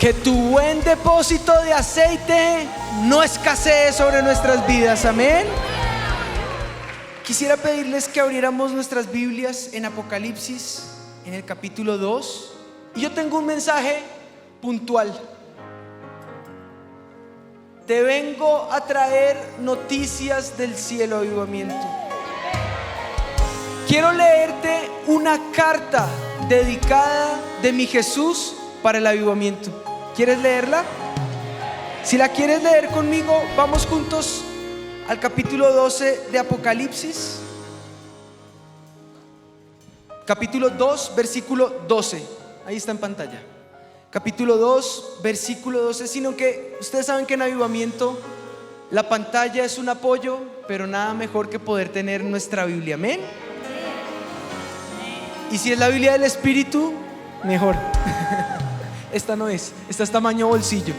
Que tu buen depósito de aceite no escasee sobre nuestras vidas. Amén. Quisiera pedirles que abriéramos nuestras Biblias en Apocalipsis, en el capítulo 2. Y yo tengo un mensaje puntual. Te vengo a traer noticias del cielo, avivamiento. Quiero leerte una carta dedicada de mi Jesús para el avivamiento. ¿Quieres leerla? Si la quieres leer conmigo, vamos juntos al capítulo 12 de Apocalipsis. Capítulo 2, versículo 12. Ahí está en pantalla. Capítulo 2, versículo 12. Sino que ustedes saben que en avivamiento la pantalla es un apoyo, pero nada mejor que poder tener nuestra Biblia. Amén. Y si es la Biblia del Espíritu, mejor. Esta no es, esta es tamaño bolsillo.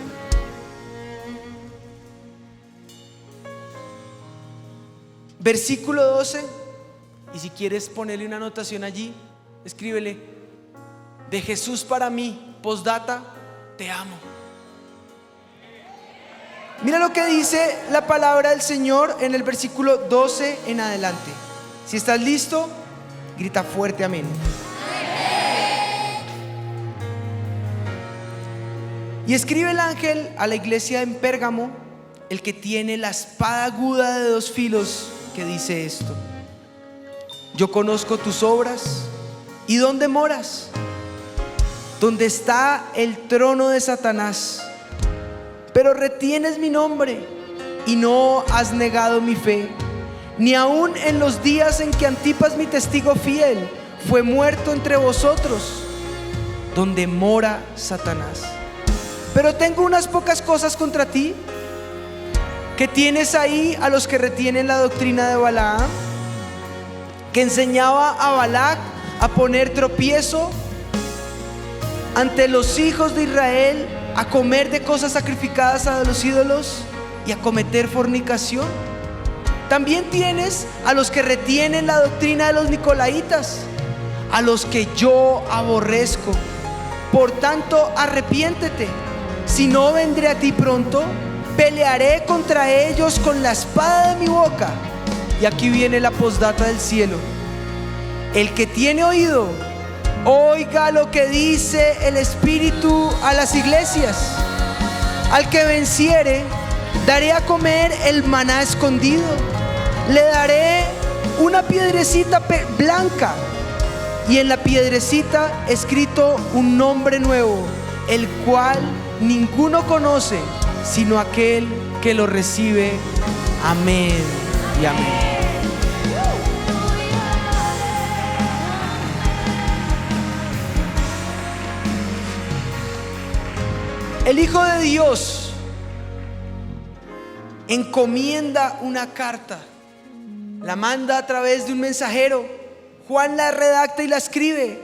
Versículo 12. Y si quieres ponerle una anotación allí, escríbele: de Jesús para mí, postdata, te amo. Mira lo que dice la palabra del Señor en el versículo 12 en adelante. Si estás listo, grita fuerte amén. Y escribe el ángel a la iglesia en Pérgamo, el que tiene la espada aguda de 2 filos, que dice esto: yo conozco tus obras y dónde moras, donde está el trono de Satanás, pero retienes mi nombre y no has negado mi fe, ni aun en los días en que Antipas, mi testigo fiel, fue muerto entre vosotros, donde mora Satanás. Pero tengo unas pocas cosas contra ti, que tienes ahí a los que retienen la doctrina de Balaam, que enseñaba a Balac a poner tropiezo ante los hijos de Israel, a comer de cosas sacrificadas a los ídolos y a cometer fornicación. También tienes a los que retienen la doctrina de los nicolaítas, a los que yo aborrezco. Por tanto, arrepiéntete, si no vendré a ti pronto, pelearé contra ellos con la espada de mi boca. Y aquí viene la postdata del cielo: el que tiene oído, oiga lo que dice el Espíritu a las iglesias. Al que venciere, daré a comer el maná escondido. Le daré una piedrecita blanca, y en la piedrecita escrito un nombre nuevo, el cual ninguno conoce sino aquel que lo recibe. Amén y amén. El Hijo de Dios encomienda una carta, la manda a través de un mensajero. Juan la redacta y la escribe.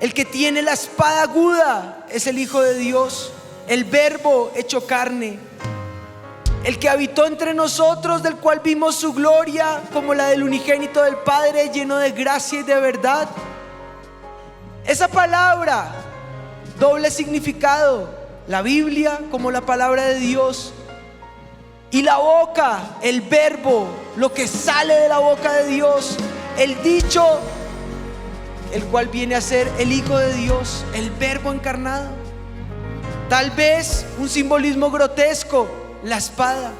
El que tiene la espada aguda es el Hijo de Dios, el Verbo hecho carne, el que habitó entre nosotros, del cual vimos su gloria como la del unigénito del Padre, lleno de gracia y de verdad. Esa palabra, doble significado: la Biblia como la palabra de Dios, y la boca, el verbo, lo que sale de la boca de Dios, el dicho, el cual viene a ser el Hijo de Dios, el Verbo encarnado. Tal vez un simbolismo grotesco: la espada.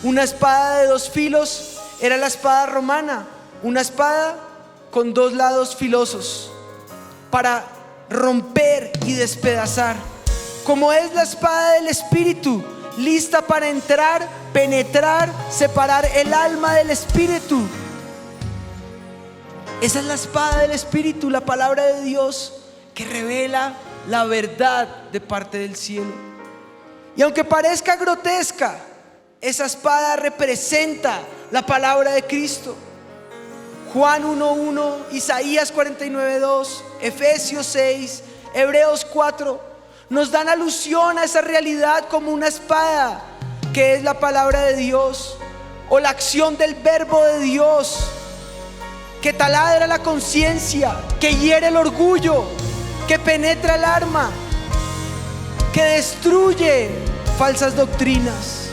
Una espada de 2 filos era la espada romana, una espada con 2 lados filosos para romper y despedazar, como es la espada del Espíritu, lista para entrar, penetrar, separar el alma del espíritu. Esa es la espada del Espíritu, la palabra de Dios, que revela la verdad de parte del cielo. Y aunque parezca grotesca, esa espada representa la palabra de Cristo. Juan 1:1, Isaías 49:2, Efesios 6, Hebreos 4 nos dan alusión a esa realidad como una espada, que es la palabra de Dios, o la acción del verbo de Dios, que taladra la conciencia, que hiere el orgullo, que penetra el alma, que destruye falsas doctrinas,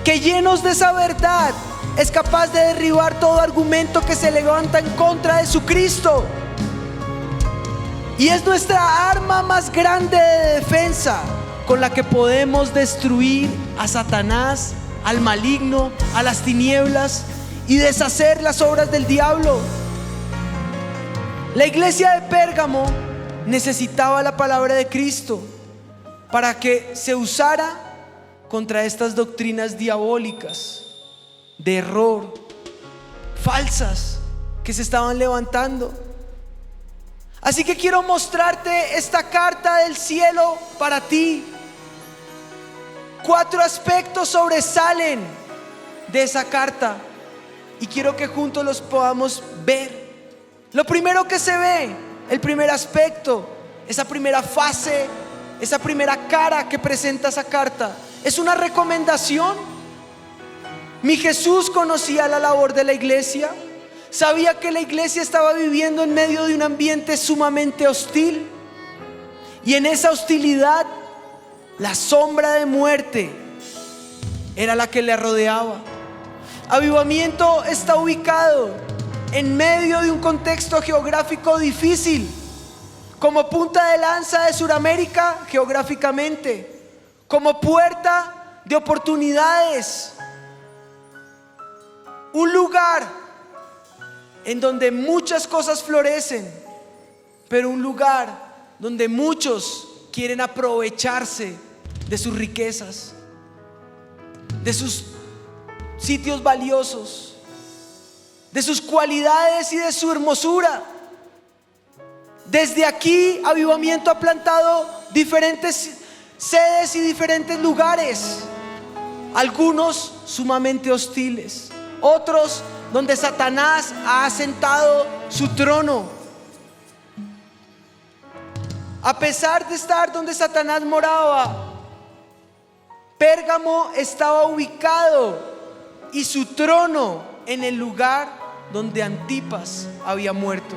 que llenos de esa verdad es capaz de derribar todo argumento que se levanta en contra de su Cristo. Y es nuestra arma más grande de defensa con la que podemos destruir a Satanás, al maligno, a las tinieblas y deshacer las obras del diablo. La iglesia de Pérgamo necesitaba la palabra de Cristo para que se usara contra estas doctrinas diabólicas, de error, falsas, que se estaban levantando. Así que quiero mostrarte esta carta del cielo para ti. 4 aspectos sobresalen de esa carta y quiero que juntos los podamos ver. Lo primero que se ve, el primer aspecto, esa primera fase, esa primera cara que presenta esa carta, es una recomendación. Mi Jesús conocía la labor de la iglesia, sabía que la iglesia estaba viviendo en medio de un ambiente sumamente hostil, y en esa hostilidad la sombra de muerte era la que le rodeaba. Avivamiento está ubicado en medio de un contexto geográfico difícil, como punta de lanza de Sudamérica geográficamente, como puerta de oportunidades, un lugar en donde muchas cosas florecen, pero un lugar donde muchos quieren aprovecharse de sus riquezas, de sus sitios valiosos, de sus cualidades y de su hermosura. Desde aquí, Avivamiento ha plantado diferentes sedes y diferentes lugares, algunos sumamente hostiles, otros donde Satanás ha asentado su trono. A pesar de estar donde Satanás moraba, Pérgamo estaba ubicado y su trono en el lugar donde Antipas había muerto.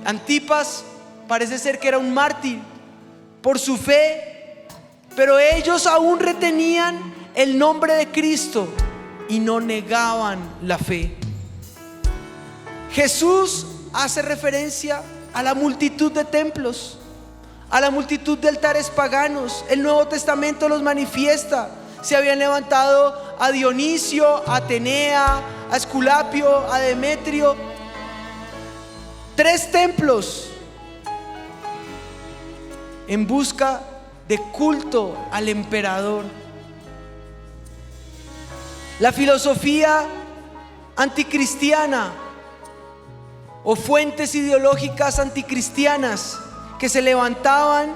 Antipas parece ser que era un mártir por su fe, pero ellos aún retenían el nombre de Cristo y no negaban la fe. Jesús hace referencia a la multitud de templos, a la multitud de altares paganos. El Nuevo Testamento los manifiesta. Se habían levantado a Dionisio, a Atenea, a Esculapio, a Demetrio. 3 templos en busca de culto al emperador. La filosofía anticristiana o fuentes ideológicas anticristianas que se levantaban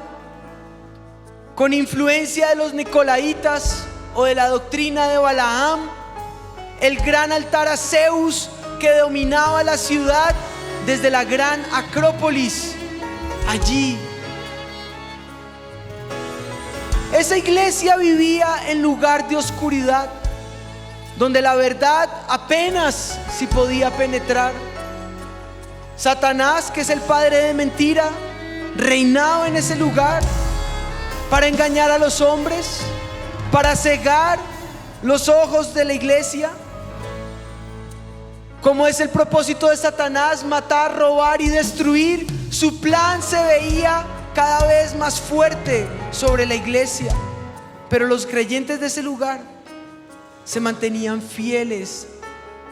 con influencia de los nicolaitas o de la doctrina de Balaam, el gran altar a Zeus que dominaba la ciudad desde la gran Acrópolis. Allí esa iglesia vivía en lugar de oscuridad, donde la verdad apenas si podía penetrar. Satanás, que es el padre de mentira, reinaba en ese lugar para engañar a los hombres, para cegar los ojos de la iglesia. Como es el propósito de Satanás: matar, robar y destruir, su plan se veía cada vez más fuerte sobre la iglesia. Pero los creyentes de ese lugar se mantenían fieles,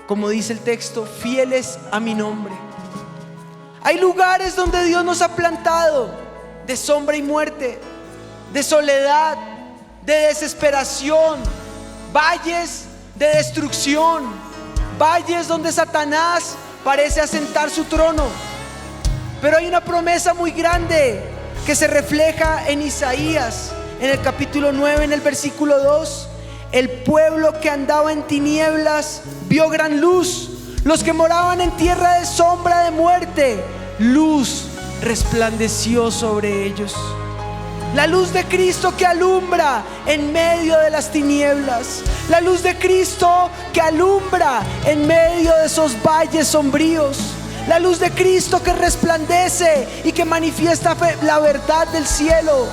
como dice el texto, fieles a mi nombre. Hay lugares donde Dios nos ha plantado de sombra y muerte, de soledad, de desesperación, valles de destrucción, valles donde Satanás parece asentar su trono. Pero hay una promesa muy grande que se refleja en Isaías, en el capítulo 9, en el versículo 2. El pueblo que andaba en tinieblas vio gran luz. Los que moraban en tierra de sombra de muerte, luz resplandeció sobre ellos. La luz de Cristo que alumbra en medio de las tinieblas. La luz de Cristo que alumbra en medio de esos valles sombríos. La luz de Cristo que resplandece y que manifiesta la verdad del cielo.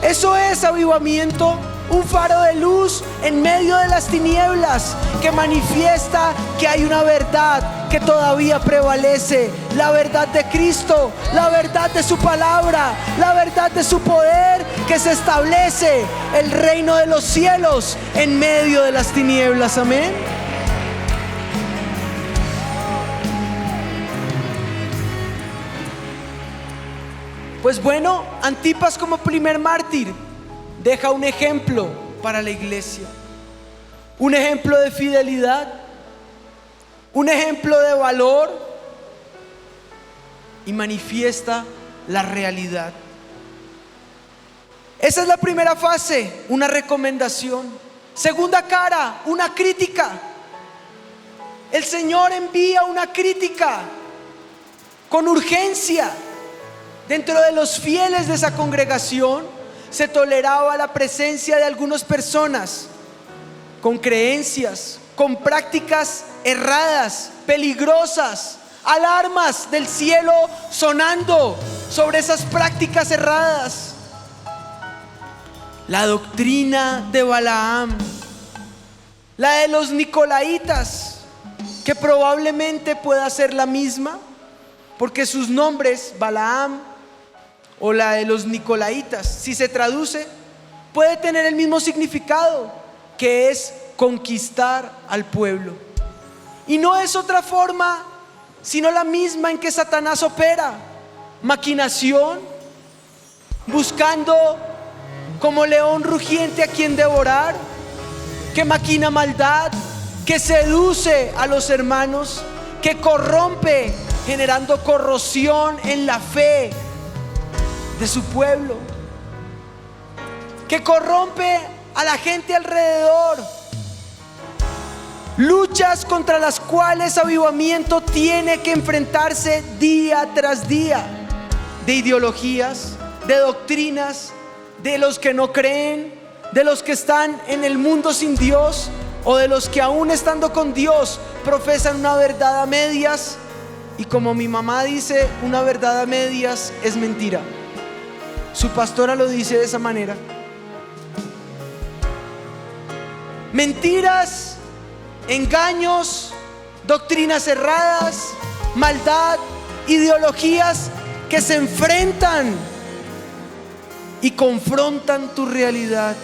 Eso es avivamiento, un faro de luz en medio de las tinieblas que manifiesta que hay una verdad que todavía prevalece, la verdad de Cristo, la verdad de su palabra, la verdad de su poder, que se establece el reino de los cielos en medio de las tinieblas. Amén. Pues bueno, Antipas, como primer mártir, deja un ejemplo para la iglesia, un ejemplo de fidelidad, un ejemplo de valor, y manifiesta la realidad. Esa es la primera fase, una recomendación. Segunda cara, una crítica. El Señor envía una crítica con urgencia. Dentro de los fieles de esa congregación se toleraba la presencia de algunas personas con creencias, con prácticas erradas, peligrosas, alarmas del cielo sonando sobre esas prácticas erradas. La doctrina de Balaam, la de los Nicolaitas, que probablemente pueda ser la misma, porque sus nombres, Balaam o la de los Nicolaitas, si se traduce, puede tener el mismo significado, que es conquistar al pueblo. Y no es otra forma, sino la misma en que Satanás opera: maquinación, buscando como león rugiente a quien devorar, que maquina maldad, que seduce a los hermanos, que corrompe, generando corrosión en la fe de su pueblo, que corrompe a la gente alrededor. Luchas contra las cuales avivamiento tiene que enfrentarse día tras día, de ideologías, de doctrinas, de los que no creen, de los que están en el mundo sin Dios, o de los que aún estando con Dios profesan una verdad a medias. Y como mi mamá dice, una verdad a medias es mentira. Su pastora lo dice de esa manera. Mentiras, engaños, doctrinas erradas, maldad, ideologías que se enfrentan y confrontan tu realidad,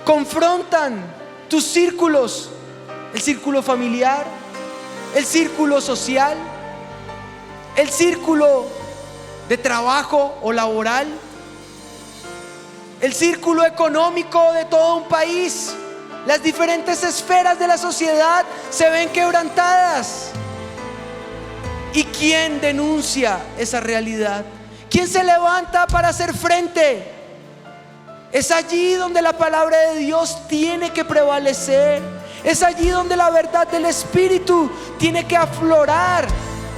confrontan tus círculos, el círculo familiar, el círculo social, el círculo de trabajo o laboral, el círculo económico de todo un país. Las diferentes esferas de la sociedad se ven quebrantadas. ¿Y quién denuncia esa realidad? ¿Quién se levanta para hacer frente? Es allí donde la palabra de Dios tiene que prevalecer. Es allí donde la verdad del Espíritu tiene que aflorar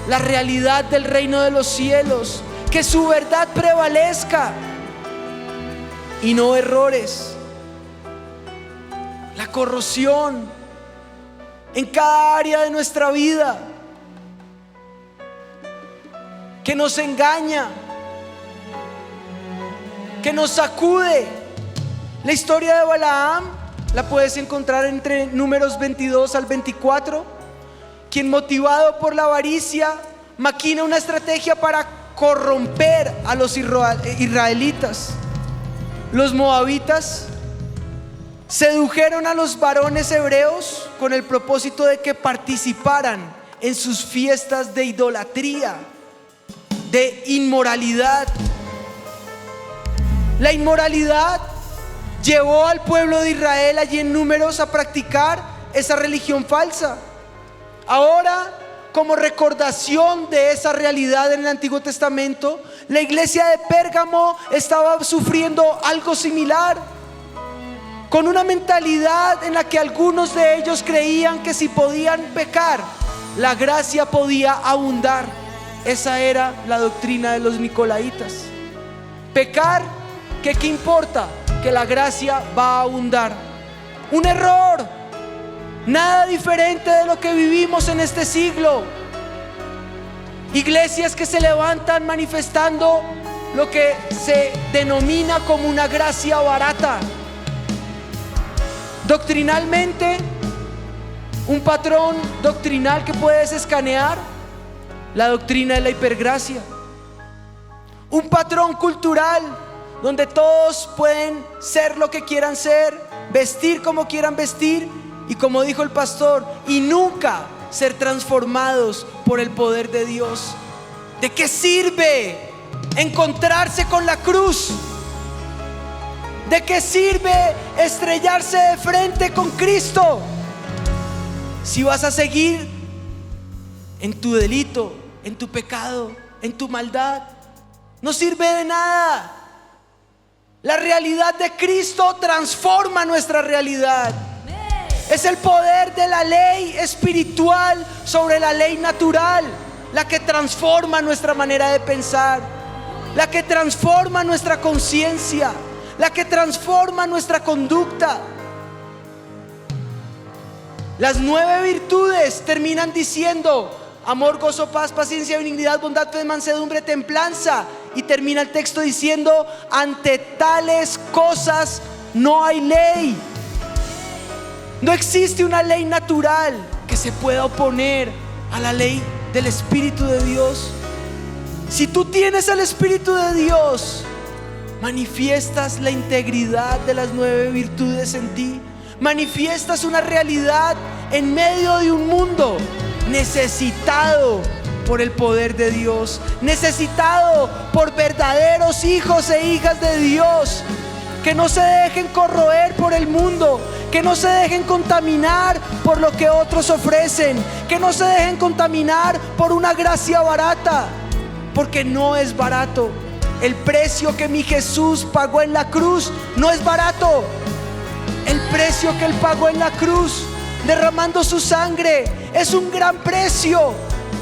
la realidad del reino de los cielos. Que su verdad prevalezca y no errores. La corrosión en cada área de nuestra vida que nos engaña, que nos sacude. La historia de Balaam la puedes encontrar entre Números 22 al 24, quien, motivado por la avaricia, maquina una estrategia para corromper a los israelitas. Los moabitas sedujeron a los varones hebreos con el propósito de que participaran en sus fiestas de idolatría, de inmoralidad. La inmoralidad llevó al pueblo de Israel allí en Números a practicar esa religión falsa. Ahora, como recordación de esa realidad en el Antiguo Testamento, la iglesia de Pérgamo estaba sufriendo algo similar, con una mentalidad en la que algunos de ellos creían que si podían pecar, la gracia podía abundar. Esa era la doctrina de los Nicolaitas. Pecar, que qué importa, que la gracia va a abundar. Un error, nada diferente de lo que vivimos en este siglo. Iglesias que se levantan manifestando lo que se denomina como una gracia barata. Doctrinalmente, un patrón doctrinal que puedes escanear, la doctrina de la hipergracia. Un patrón cultural donde todos pueden ser lo que quieran ser, vestir como quieran vestir, y como dijo el pastor, y nunca ser transformados por el poder de Dios. ¿De qué sirve encontrarse con la cruz? ¿De qué sirve estrellarse de frente con Cristo si vas a seguir en tu delito, en tu pecado, en tu maldad? No sirve de nada. La realidad de Cristo transforma nuestra realidad. Es el poder de la ley espiritual sobre la ley natural la que transforma nuestra manera de pensar, la que transforma nuestra conciencia, la que transforma nuestra conducta. Las 9 virtudes terminan diciendo amor, gozo, paz, paciencia, benignidad, bondad, fe, mansedumbre, templanza, y termina el texto diciendo: ante tales cosas no hay ley. No existe una ley natural que se pueda oponer a la ley del Espíritu de Dios. Si tú tienes el Espíritu de Dios, manifiestas la integridad de las 9 virtudes en ti. Manifiestas una realidad en medio de un mundo necesitado por el poder de Dios, necesitado por verdaderos hijos e hijas de Dios, que no se dejen corroer por el mundo, que no se dejen contaminar por lo que otros ofrecen, que no se dejen contaminar por una gracia barata, porque no es barato. El precio que mi Jesús pagó en la cruz no es barato. El precio que Él pagó en la cruz, derramando su sangre, es un gran precio.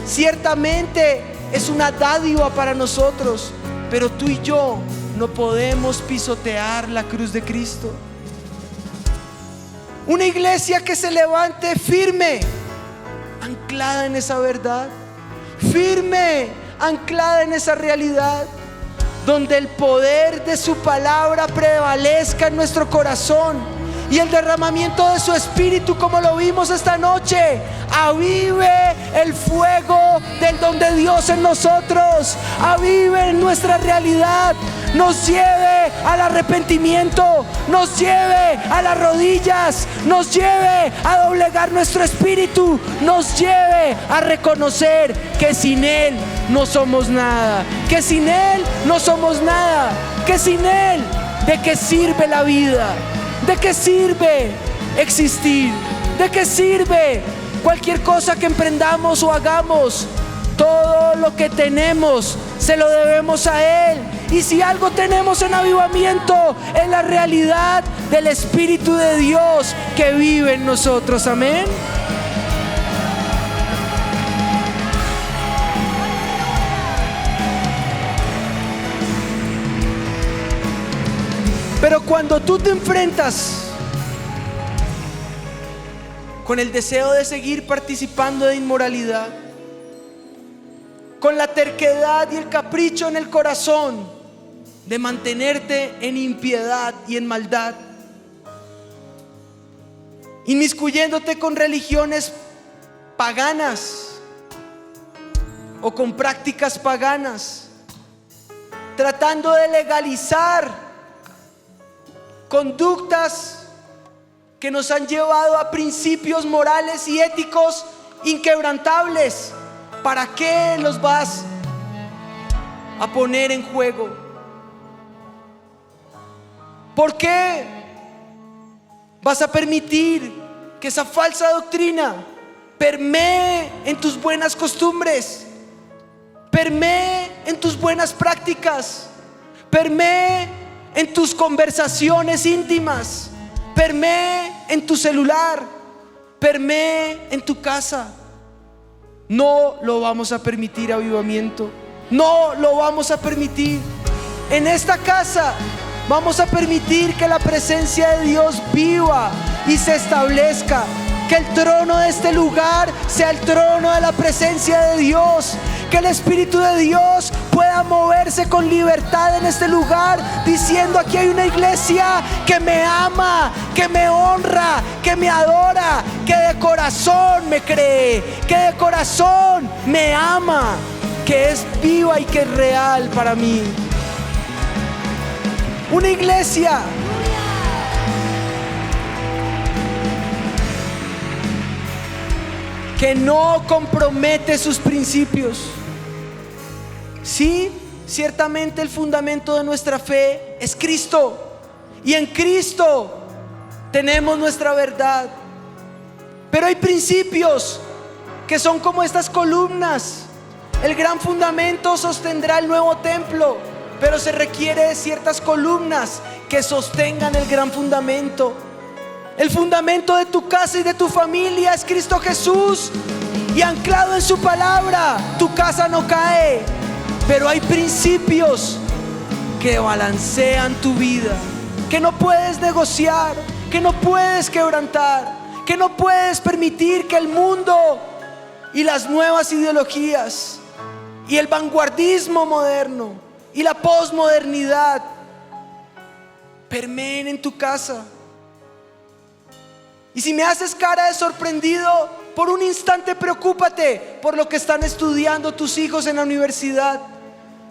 Ciertamente es una dádiva para nosotros, pero tú y yo no podemos pisotear la cruz de Cristo. Una iglesia que se levante firme, anclada en esa verdad, firme, anclada en esa realidad, donde el poder de su palabra prevalezca en nuestro corazón, y el derramamiento de su Espíritu, como lo vimos esta noche, avive el fuego del don de Dios en nosotros, avive en nuestra realidad, nos lleve al arrepentimiento, nos lleve a las rodillas, nos lleve a doblegar nuestro espíritu, nos lleve a reconocer que sin Él no somos nada, que sin Él no somos nada, que sin Él, ¿de qué sirve la vida? ¿De qué sirve existir? ¿De qué sirve cualquier cosa que emprendamos o hagamos? Todo lo que tenemos se lo debemos a Él. Y si algo tenemos en avivamiento, es la realidad del Espíritu de Dios que vive en nosotros. Amén. Pero cuando tú te enfrentas con el deseo de seguir participando de inmoralidad, con la terquedad y el capricho en el corazón de mantenerte en impiedad y en maldad, inmiscuyéndote con religiones paganas o con prácticas paganas, tratando de legalizar conductas que nos han llevado a principios morales y éticos inquebrantables, ¿para qué los vas a poner en juego? ¿Por qué vas a permitir que esa falsa doctrina permee en tus buenas costumbres, permee en tus buenas prácticas, permee en tus conversaciones íntimas, permee en tu celular, permee en tu casa? No lo vamos a permitir, avivamiento. No lo vamos a permitir. En esta casa vamos a permitir que la presencia de Dios viva y se establezca, Que el trono de este lugar sea el trono de la presencia de Dios. Que el Espíritu de Dios pueda moverse con libertad en este lugar, diciendo: aquí hay una iglesia que me ama, que me honra, que me adora, que de corazón me cree, que de corazón me ama, que es viva y que es real para mí. Una iglesia que no compromete sus principios. Sí, ciertamente el fundamento de nuestra fe es Cristo, y en Cristo tenemos nuestra verdad. Pero hay principios que son como estas columnas. El gran fundamento sostendrá el nuevo templo, pero se requiere de ciertas columnas que sostengan el gran fundamento. El fundamento de tu casa y de tu familia es Cristo Jesús, y anclado en su palabra, tu casa no cae. Pero hay principios que balancean tu vida, que no puedes negociar, que no puedes quebrantar, que no puedes permitir que el mundo y las nuevas ideologías y el vanguardismo moderno y la posmodernidad permeen en tu casa. Y si me haces cara de sorprendido, por un instante preocúpate por lo que están estudiando tus hijos en la universidad,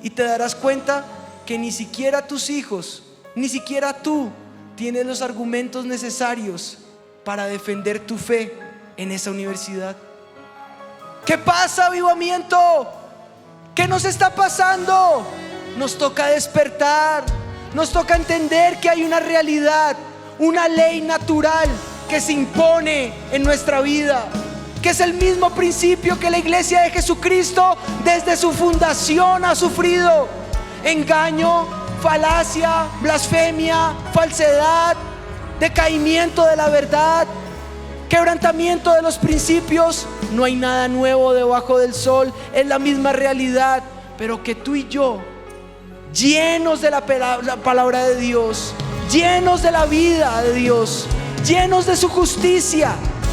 y te darás cuenta que ni siquiera tus hijos, ni siquiera tú tienes los argumentos necesarios para defender tu fe en esa universidad. ¿Qué pasa, avivamiento? ¿Qué nos está pasando? Nos toca despertar, nos toca entender que hay una realidad, una ley natural que se impone en nuestra vida, que es el mismo principio que la iglesia de Jesucristo desde su fundación ha sufrido: engaño, falacia, blasfemia, falsedad, decaimiento de la verdad, quebrantamiento de los principios. No hay nada nuevo debajo del sol, es la misma realidad, pero que tú y yo, llenos de la palabra de Dios, llenos de la vida de Dios, llenos de su justicia,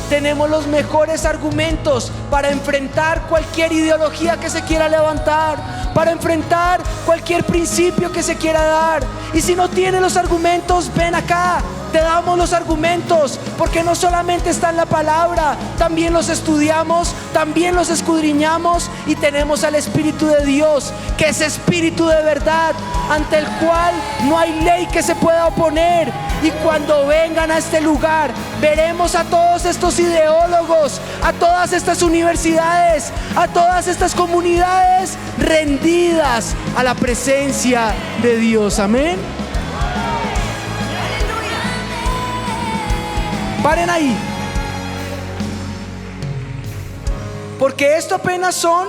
tenemos los mejores argumentos para enfrentar cualquier ideología que se quiera levantar, para enfrentar cualquier principio que se quiera dar. Y si no tienes los argumentos, ven acá, te damos los argumentos, porque no solamente está en la palabra, también los estudiamos, también los escudriñamos, y tenemos al Espíritu de Dios, que es Espíritu de verdad, ante el cual no hay ley que se pueda oponer. Y cuando vengan a este lugar, veremos a todos estos ideólogos, a todas estas universidades, a todas estas comunidades rendidas a la presencia de Dios. Amén. Paren ahí, porque esto apenas son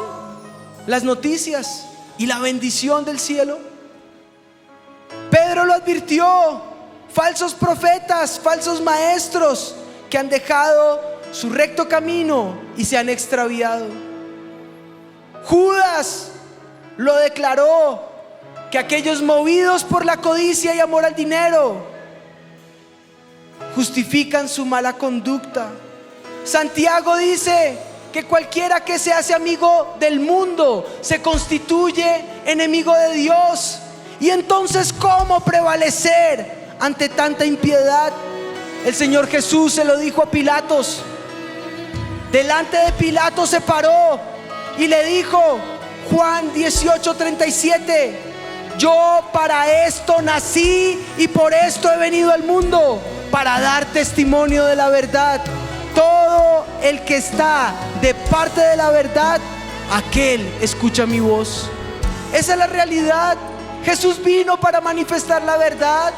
las noticias y la bendición del cielo. Pedro lo advirtió: falsos profetas, falsos maestros que han dejado su recto camino y se han extraviado. Judas lo declaró, que aquellos movidos por la codicia y amor al dinero justifican su mala conducta. Santiago dice que cualquiera que se hace amigo del mundo se constituye enemigo de Dios. Y entonces, ¿cómo prevalecer ante tanta impiedad? El Señor Jesús se lo dijo a Pilatos. Delante de Pilatos se paró y le dijo, Juan 18:37: yo para esto nací y por esto he venido al mundo, para dar testimonio de la verdad. Todo el que está de parte de la verdad, aquel escucha mi voz. Esa es la realidad. Jesús vino para manifestar la verdad,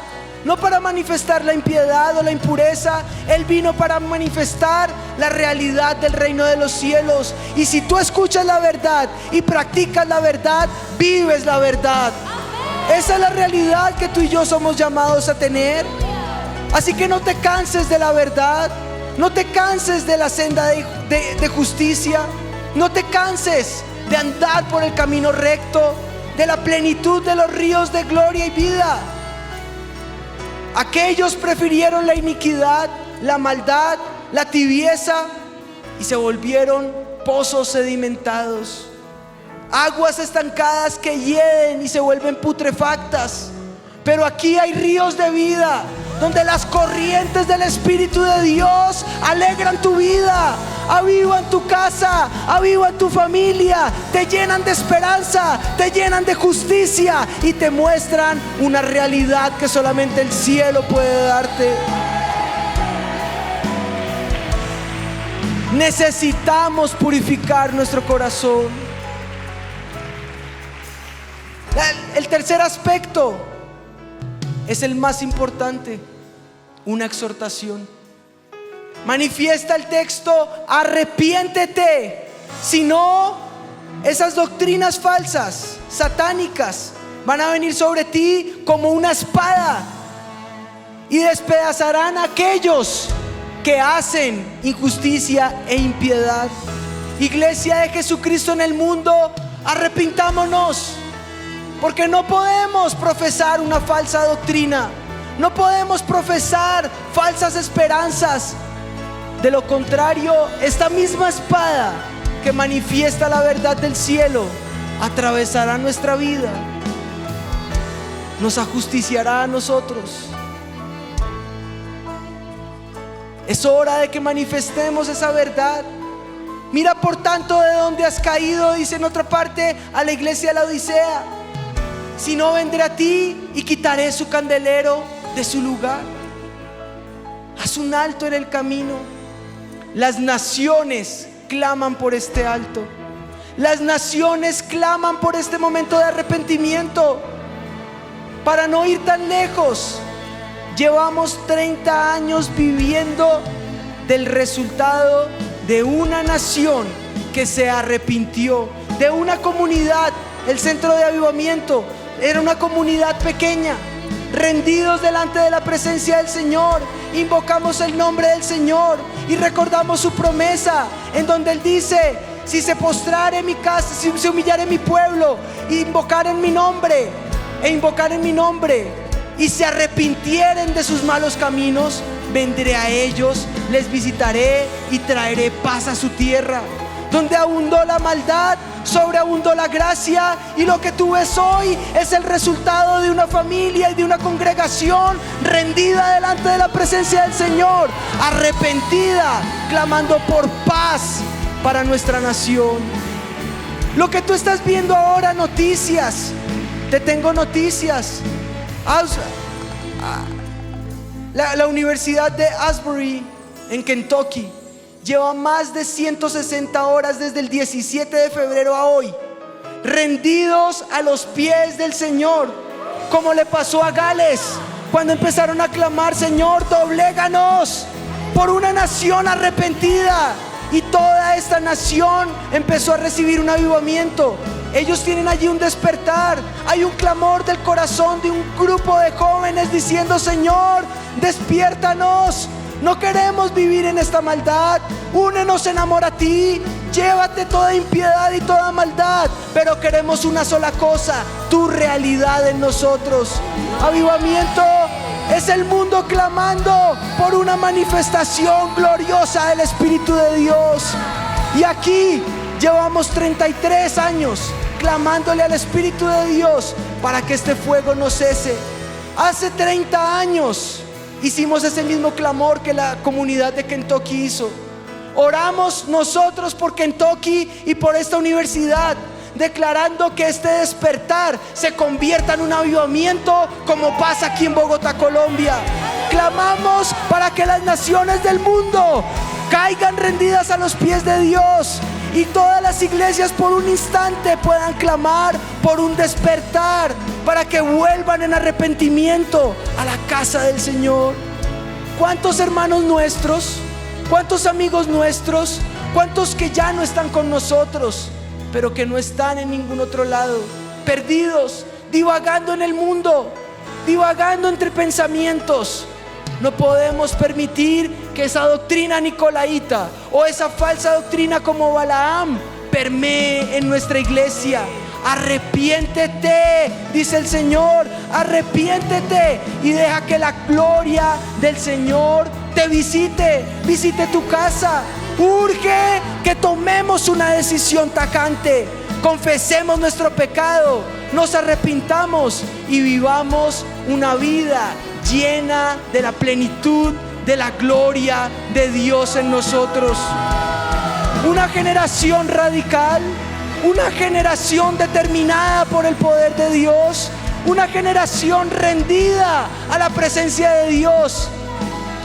no para manifestar la impiedad o la impureza. Él vino para manifestar la realidad del reino de los cielos. Y si tú escuchas la verdad y practicas la verdad, vives la verdad. Esa es la realidad que tú y yo somos llamados a tener. Así que no te canses de la verdad, no te canses de la senda de justicia, no te canses de andar por el camino recto, de la plenitud de los ríos de gloria y vida. Aquellos prefirieron la iniquidad, la maldad, la tibieza y se volvieron pozos sedimentados, aguas estancadas que hieden y se vuelven putrefactas. Pero aquí hay ríos de vida, donde las corrientes del Espíritu de Dios alegran tu vida, avivan tu casa, avivan tu familia, te llenan de esperanza, te llenan de justicia y te muestran una realidad que solamente el cielo puede darte. Necesitamos purificar nuestro corazón. El tercer aspecto es el más importante: una exhortación. Manifiesta el texto: arrepiéntete, si no, esas doctrinas falsas, satánicas, van a venir sobre ti como una espada y despedazarán a aquellos que hacen injusticia e impiedad. Iglesia de Jesucristo en el mundo, arrepintámonos, porque no podemos profesar una falsa doctrina, no podemos profesar falsas esperanzas. De lo contrario, esta misma espada que manifiesta la verdad del cielo atravesará nuestra vida, nos ajusticiará a nosotros. Es hora de que manifestemos esa verdad. Mira por tanto de dónde has caído, dice en otra parte a la iglesia de la Odisea: si no, vendré a ti y quitaré su candelero de su lugar. Haz un alto en el camino. Las naciones claman por este alto. Las naciones claman por este momento de arrepentimiento. Para no ir tan lejos, llevamos 30 años viviendo del resultado de una nación que se arrepintió, de una comunidad. El centro de avivamiento era una comunidad pequeña, rendidos delante de la presencia del Señor. Invocamos el nombre del Señor y recordamos su promesa, en donde Él dice: si se postrare mi casa, si se humillare mi pueblo, invocar en mi nombre y se arrepintieren de sus malos caminos, vendré a ellos, les visitaré y traeré paz a su tierra. Donde abundó la maldad, sobreabundó la gracia, y lo que tú ves hoy es el resultado de una familia y de una congregación rendida delante de la presencia del Señor, arrepentida, clamando por paz para nuestra nación. Lo que tú estás viendo ahora, noticias, te tengo noticias. La Universidad de Asbury en Kentucky lleva más de 160 horas desde el 17 de febrero a hoy, rendidos a los pies del Señor, como le pasó a Gales, cuando empezaron a clamar: Señor, dobléganos por una nación arrepentida. Y toda esta nación empezó a recibir un avivamiento. Ellos tienen allí un despertar. Hay un clamor del corazón de un grupo de jóvenes diciendo: Señor, despiértanos. No queremos vivir en esta maldad. Únenos en amor a ti. Llévate toda impiedad y toda maldad. Pero queremos una sola cosa: tu realidad en nosotros. Avivamiento es el mundo clamando por una manifestación gloriosa del Espíritu de Dios. Y aquí llevamos 33 años clamándole al Espíritu de Dios para que este fuego no cese. Hace 30 años hicimos ese mismo clamor que la comunidad de Kentucky hizo. Oramos nosotros por Kentucky y por esta universidad, declarando que este despertar se convierta en un avivamiento, como pasa aquí en Bogotá, Colombia. Clamamos para que las naciones del mundo caigan rendidas a los pies de Dios, y todas las iglesias por un instante puedan clamar por un despertar, para que vuelvan en arrepentimiento a la casa del Señor. ¿Cuántos hermanos nuestros, cuántos amigos nuestros, cuántos que ya no están con nosotros, pero que no están en ningún otro lado, perdidos, divagando en el mundo, divagando entre pensamientos? No podemos permitir que esa doctrina nicolaíta o esa falsa doctrina como Balaam permee en nuestra iglesia. Arrepiéntete, dice el Señor, arrepiéntete y deja que la gloria del Señor te visite tu casa. Urge que tomemos una decisión tajante, confesemos nuestro pecado, nos arrepintamos y vivamos una vida llena de la plenitud de la gloria de Dios en nosotros. Una generación radical, una generación determinada por el poder de Dios, una generación rendida a la presencia de Dios.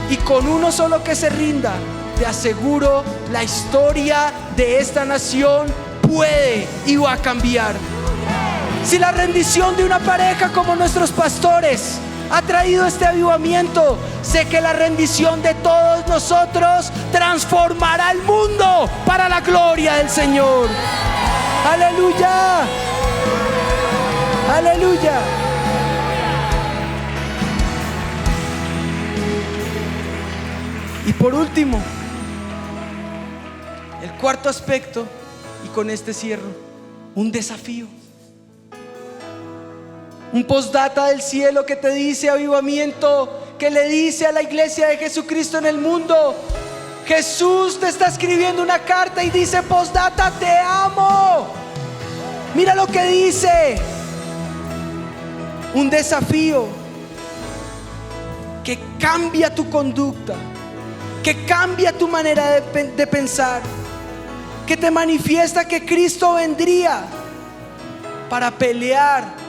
Y con uno solo que se rinda, te aseguro, la historia de esta nación puede y va a cambiar. Si la rendición de una pareja como nuestros pastores ha traído este avivamiento, sé que la rendición de todos nosotros transformará el mundo para la gloria del Señor. Aleluya, aleluya. Y por último, el cuarto aspecto, y con este cierro, un desafío. Un postdata del cielo que te dice avivamiento, que le dice a la iglesia de Jesucristo en el mundo: Jesús te está escribiendo una carta y dice: postdata, te amo. Mira lo que dice. Un desafío que cambia tu conducta, que cambia tu manera de pensar, que te manifiesta que Cristo vendría para pelear.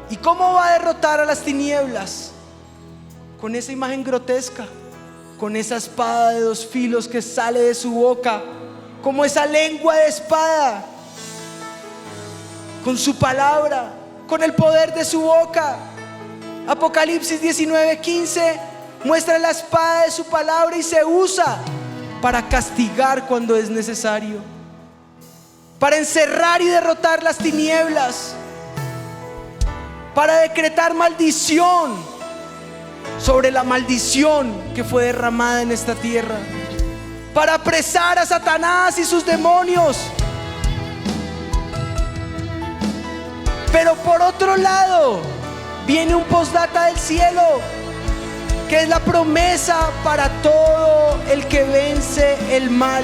¿Y cómo va a derrotar a las tinieblas? Con esa imagen grotesca, con esa espada de dos filos que sale de su boca, como esa lengua de espada, con su palabra, con el poder de su boca. Apocalipsis 19:15 muestra la espada de su palabra y se usa para castigar cuando es necesario, para encerrar y derrotar las tinieblas, para decretar maldición sobre la maldición que fue derramada en esta tierra, para apresar a Satanás y sus demonios. Pero por otro lado, viene un postdata del cielo, que es la promesa para todo el que vence el mal.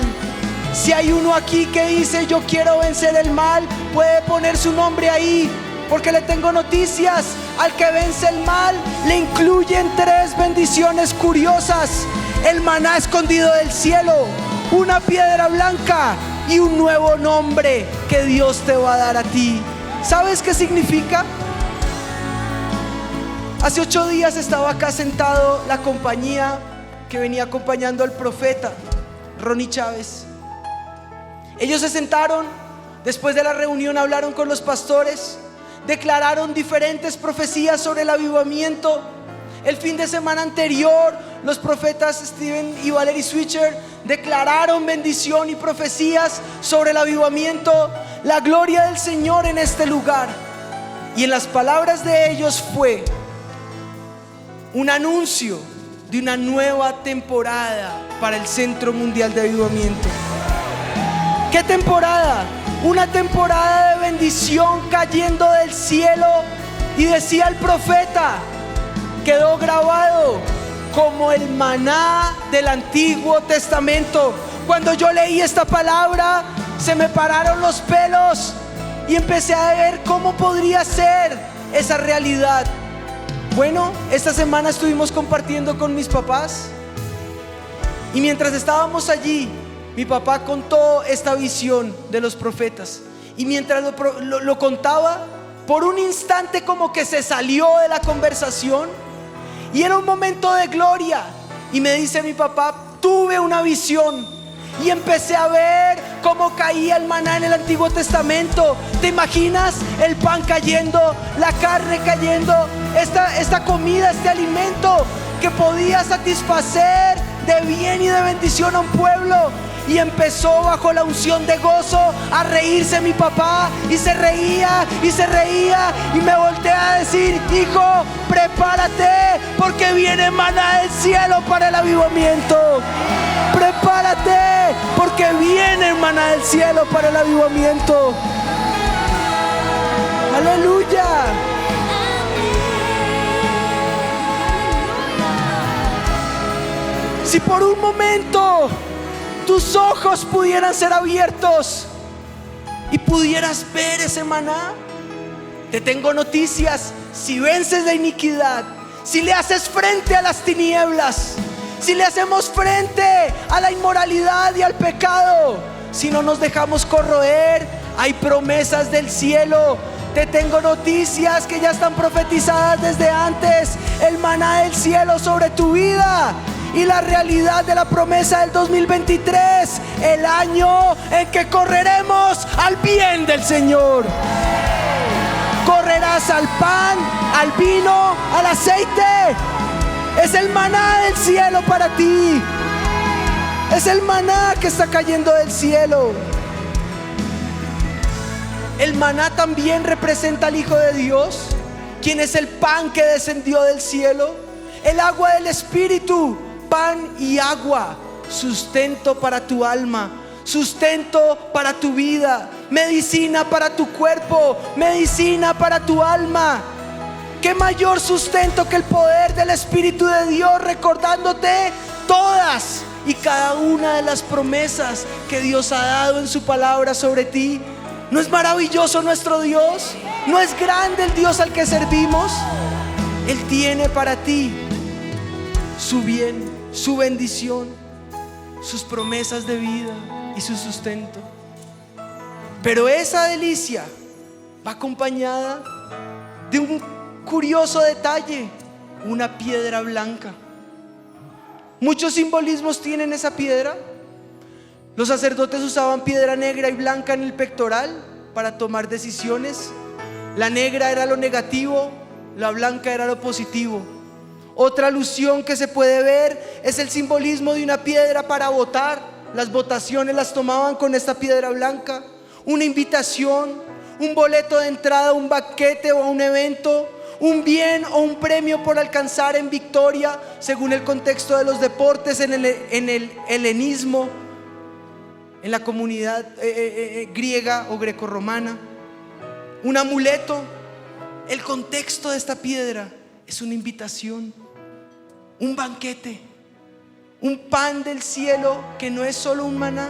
Si hay uno aquí que dice: yo quiero vencer el mal, puede poner su nombre ahí, porque le tengo noticias. Al que vence el mal le incluyen 3 bendiciones curiosas: el maná escondido del cielo, una piedra blanca y un nuevo nombre que Dios te va a dar a ti. ¿Sabes qué significa? Hace 8 días estaba acá sentado la compañía que venía acompañando al profeta Ronnie Chávez. Ellos se sentaron, después de la reunión hablaron con los pastores, declararon diferentes profecías sobre el avivamiento. El fin de semana anterior, los profetas Steven y Valerie Switcher declararon bendición y profecías sobre el avivamiento, la gloria del Señor en este lugar. Y en las palabras de ellos fue un anuncio de una nueva temporada para el Centro Mundial de Avivamiento. ¿Qué temporada? Una temporada de bendición cayendo del cielo. Y decía el profeta, quedó grabado como el maná del Antiguo Testamento. Cuando yo leí esta palabra, se me pararon los pelos y empecé a ver cómo podría ser esa realidad. Bueno, esta semana estuvimos compartiendo con mis papás, y mientras estábamos allí, mi papá contó esta visión de los profetas. Y mientras lo contaba, por un instante como que se salió de la conversación, y era un momento de gloria. Y me dice mi papá: tuve una visión y empecé a ver cómo caía el maná en el Antiguo Testamento. ¿Te imaginas el pan cayendo, la carne cayendo, esta comida, este alimento que podía satisfacer de bien y de bendición a un pueblo? Y empezó bajo la unción de gozo a reírse mi papá, y se reía y se reía, y me volteé a decir: hijo, prepárate, porque viene maná del cielo para el avivamiento. Prepárate, porque viene maná del cielo para el avivamiento. Aleluya. Si por un momento tus ojos pudieran ser abiertos y pudieras ver ese maná, te tengo noticias. Si vences la iniquidad, si le haces frente a las tinieblas, si le hacemos frente a la inmoralidad y al pecado, si no nos dejamos corroer, hay promesas del cielo. Te tengo noticias que ya están profetizadas desde antes. El maná del cielo sobre tu vida y la realidad de la promesa del 2023, el año en que correremos al bien del Señor. Correrás al pan, al vino, al aceite. Es el maná del cielo para ti. Es el maná que está cayendo del cielo. El maná también representa al Hijo de Dios, quien es el pan que descendió del cielo. El agua del Espíritu, pan y agua, sustento para tu alma, sustento para tu vida, medicina para tu cuerpo, medicina para tu alma. ¿Qué mayor sustento que el poder del Espíritu de Dios recordándote todas y cada una de las promesas que Dios ha dado en su palabra sobre ti? ¿No es maravilloso nuestro Dios? ¿No es grande el Dios al que servimos? Él tiene para ti su bien, su bendición, sus promesas de vida y su sustento. Pero esa delicia va acompañada de un curioso detalle: una piedra blanca. Muchos simbolismos tienen esa piedra. Los sacerdotes usaban piedra negra y blanca en el pectoral para tomar decisiones. La negra era lo negativo, la blanca era lo positivo. Otra alusión que se puede ver es el simbolismo de una piedra para votar. Las votaciones las tomaban con esta piedra blanca. Una invitación, un boleto de entrada a un banquete o a un evento, un bien o un premio por alcanzar en victoria, según el contexto de los deportes en el helenismo, en la comunidad griega o grecorromana. Un amuleto. El contexto de esta piedra es una invitación, un banquete, un pan del cielo que no es solo un maná,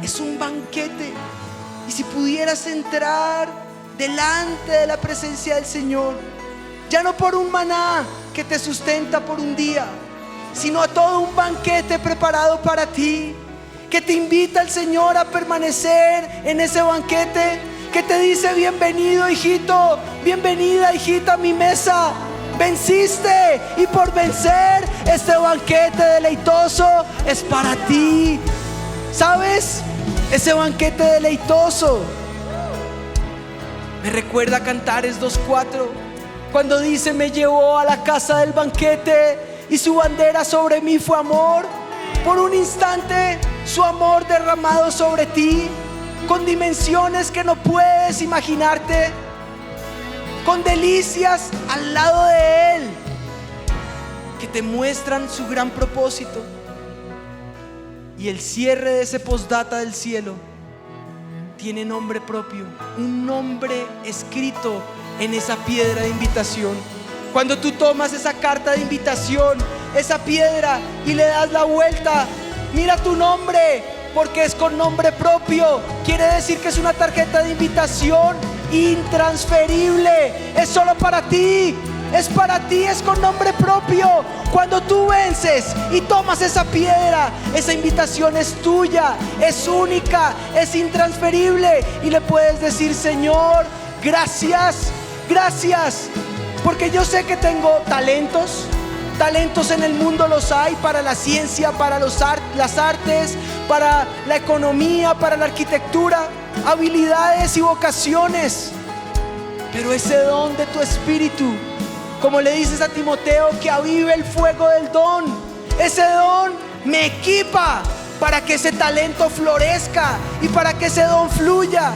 es un banquete. Y si pudieras entrar delante de la presencia del Señor, ya no por un maná que te sustenta por un día, sino a todo un banquete preparado para ti, que te invita el Señor a permanecer en ese banquete, que te dice: bienvenido, hijito, bienvenida, hijita, a mi mesa. Venciste, y por vencer, este banquete deleitoso es para ti. ¿Sabes? Ese banquete deleitoso me recuerda a Cantares 2:4, cuando dice: me llevó a la casa del banquete y su bandera sobre mí fue amor. Por un instante, su amor derramado sobre ti, con dimensiones que no puedes imaginarte, con delicias al lado de Él, que te muestran su gran propósito. Y el cierre de ese postdata del cielo tiene nombre propio, un nombre escrito en esa piedra de invitación. Cuando tú tomas esa carta de invitación, esa piedra, y le das la vuelta, mira tu nombre, porque es con nombre propio. Quiere decir que es una tarjeta de invitación intransferible. Es solo para ti, es para ti, es con nombre propio. Cuando tú vences y tomas esa piedra, esa invitación es tuya, es única, es intransferible, y le puedes decir: Señor, gracias, gracias, porque yo sé que tengo talentos en el mundo, los hay para la ciencia, para las artes, para la economía, para la arquitectura, habilidades y vocaciones. Pero ese don de tu espíritu, como le dices a Timoteo, que avive el fuego del don, ese don me equipa para que ese talento florezca y para que ese don fluya.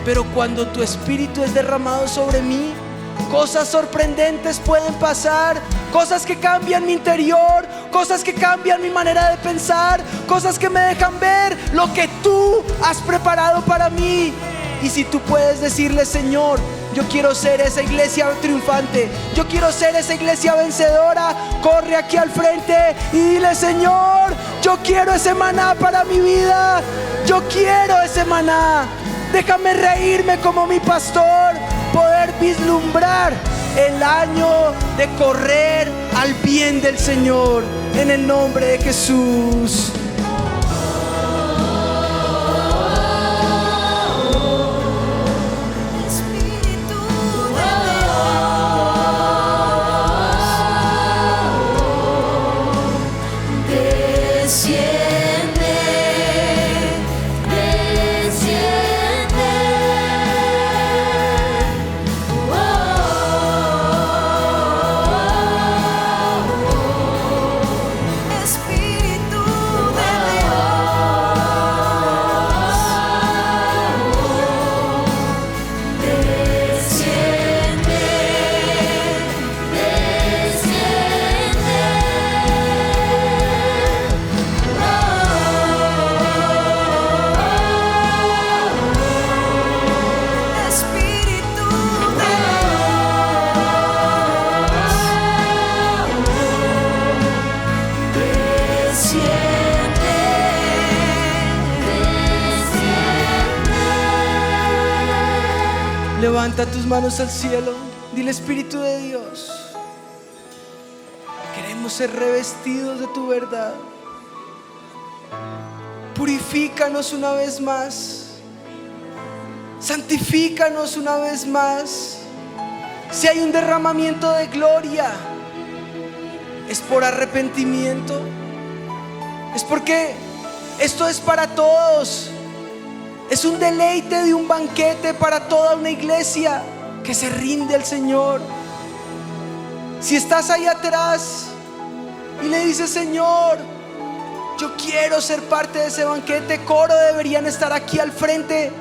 Pero cuando tu espíritu es derramado sobre mí, cosas sorprendentes pueden pasar, cosas que cambian mi interior, cosas que cambian mi manera de pensar, cosas que me dejan ver lo que tú has preparado para mí. Y si tú puedes decirle: Señor, Yo quiero ser esa iglesia triunfante. Yo quiero ser esa iglesia vencedora. Corre aquí al frente y dile: Señor, yo quiero ese maná para mi vida. Yo quiero ese maná. Déjame reírme como mi pastor, poder vislumbrar el año de correr al bien del Señor, en el nombre de Jesús. Levanta tus manos al cielo. Dile: Espíritu de Dios, queremos ser revestidos de tu verdad. Purifícanos una vez más. Santifícanos una vez más. Si hay un derramamiento de gloria, es por arrepentimiento. Es porque esto es para todos. Es un deleite de un banquete para toda una iglesia que se rinde al Señor. Si estás ahí atrás y le dices: Señor, yo quiero ser parte de ese banquete, coro deberían estar aquí al frente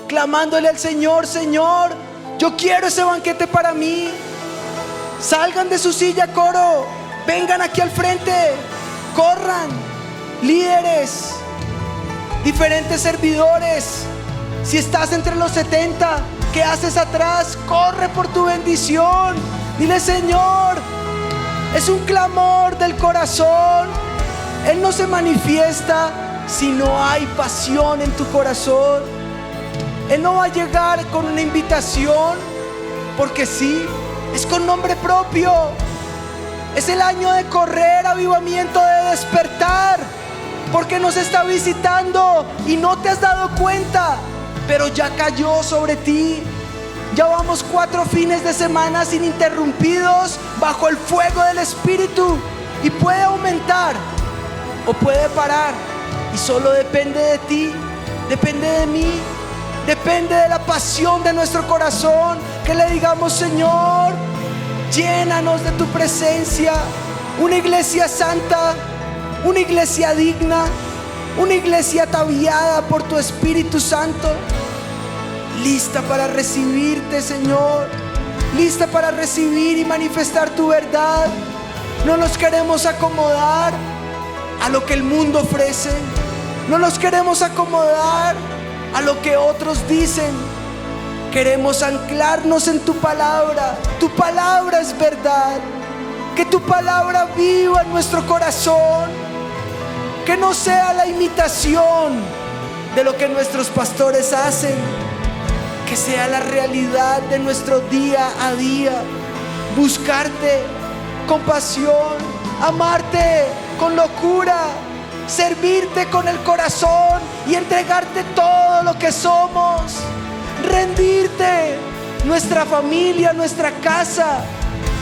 clamándole al Señor: Señor, yo quiero ese banquete para mí. Salgan de su silla, coro, vengan aquí al frente, corran, líderes, diferentes servidores. Si estás entre los 70, ¿qué haces atrás? Corre por tu bendición. Dile: Señor, es un clamor del corazón. Él no se manifiesta si no hay pasión en tu corazón. Él no va a llegar con una invitación porque sí, es con nombre propio. Es el año de correr, avivamiento, de despertar, porque nos está visitando y no te has dado cuenta, pero ya cayó sobre ti. Ya vamos 4 fines de semana ininterrumpidos bajo el fuego del Espíritu, y puede aumentar o puede parar, y solo depende de ti, depende de mí, depende de la pasión de nuestro corazón, que le digamos: Señor, llénanos de tu presencia. Una iglesia santa, una iglesia digna, una iglesia ataviada por tu Espíritu Santo, lista para recibirte, Señor, lista para recibir y manifestar tu verdad. No nos queremos acomodar a lo que el mundo ofrece, no nos queremos acomodar a lo que otros dicen. Queremos anclarnos en tu palabra. Tu palabra es verdad. Que tu palabra viva en nuestro corazón. Que no sea la imitación de lo que nuestros pastores hacen, que sea la realidad de nuestro día a día. Buscarte con pasión, amarte con locura, servirte con el corazón y entregarte todo lo que somos. Rendirte, nuestra familia, nuestra casa,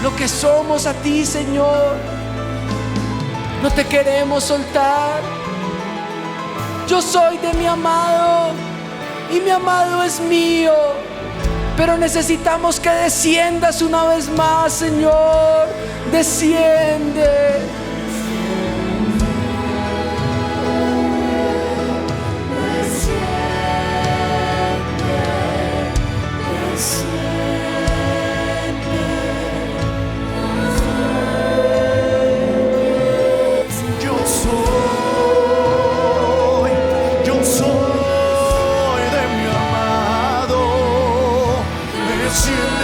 lo que somos a ti, Señor. No te queremos soltar. Yo soy de mi amado y mi amado es mío, pero necesitamos que desciendas una vez más, Señor. Desciende. Yo soy de mi amado, desciende.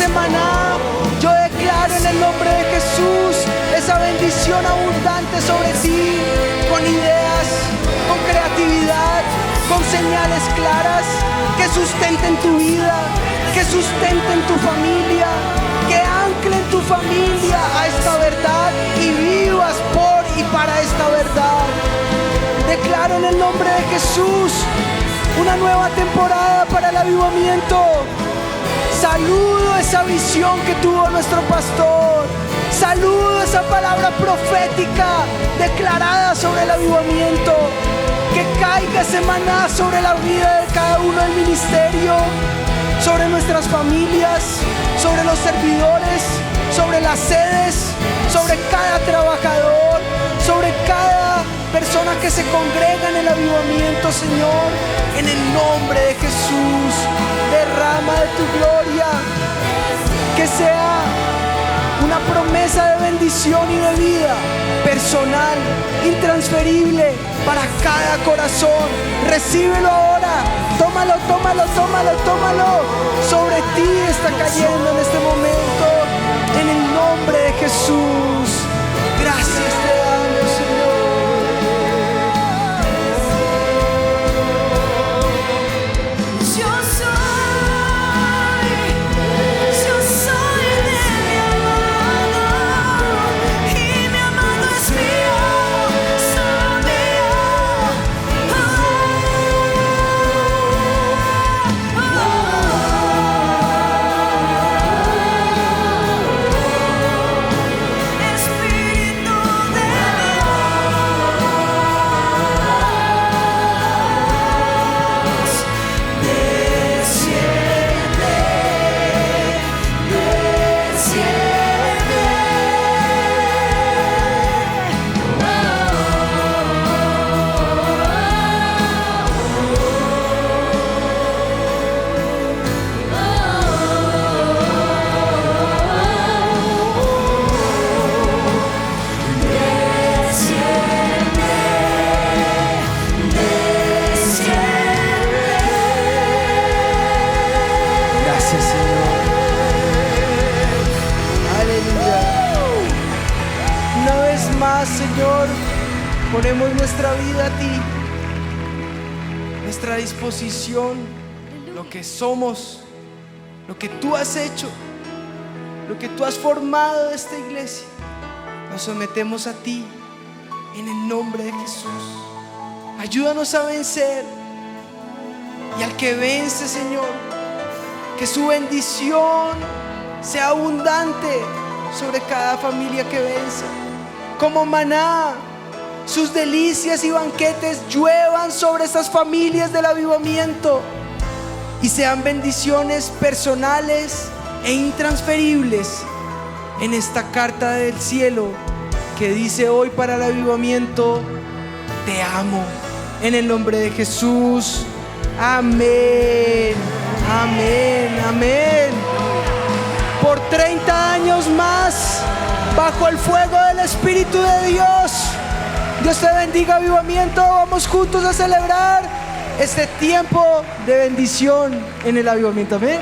ese maná. Yo declaro en el nombre de Jesús esa bendición abundante sobre ti, con ideas, con creatividad, con señales claras que sustenten tu vida, que sustenten tu familia, que anclen tu familia a esta verdad y vivas por y para esta verdad. Declaro en el nombre de Jesús una nueva temporada para el avivamiento. Saludo esa visión que tuvo nuestro pastor. Saludo esa palabra profética declarada sobre el avivamiento. Que caiga ese maná sobre la vida de cada uno del ministerio, sobre nuestras familias, sobre los servidores, sobre las sedes, sobre cada trabajador, sobre cada persona que se congrega en el avivamiento, Señor. En el nombre de Jesús, derrama de tu gloria, que sea una promesa de bendición y de vida personal, intransferible para cada corazón. Recíbelo ahora, tómalo, tómalo, tómalo, tómalo. Sobre ti está cayendo en este momento, en el nombre de Jesús. Gracias te damos, Señor. Señor, ponemos nuestra vida a ti, nuestra disposición, lo que somos, lo que tú has hecho, lo que tú has formado de esta iglesia. Nos sometemos a ti en el nombre de Jesús. Ayúdanos a vencer, y al que vence, Señor, que su bendición sea abundante sobre cada familia que vence. Como maná, sus delicias y banquetes lluevan sobre estas familias del avivamiento y sean bendiciones personales e intransferibles en esta carta del cielo que dice hoy para el avivamiento: te amo. En el nombre de Jesús, amén, amén, amén. Por 30 años más, bajo el fuego del Espíritu de Dios. Dios te bendiga, avivamiento. Vamos juntos a celebrar este tiempo de bendición en el avivamiento. Amén.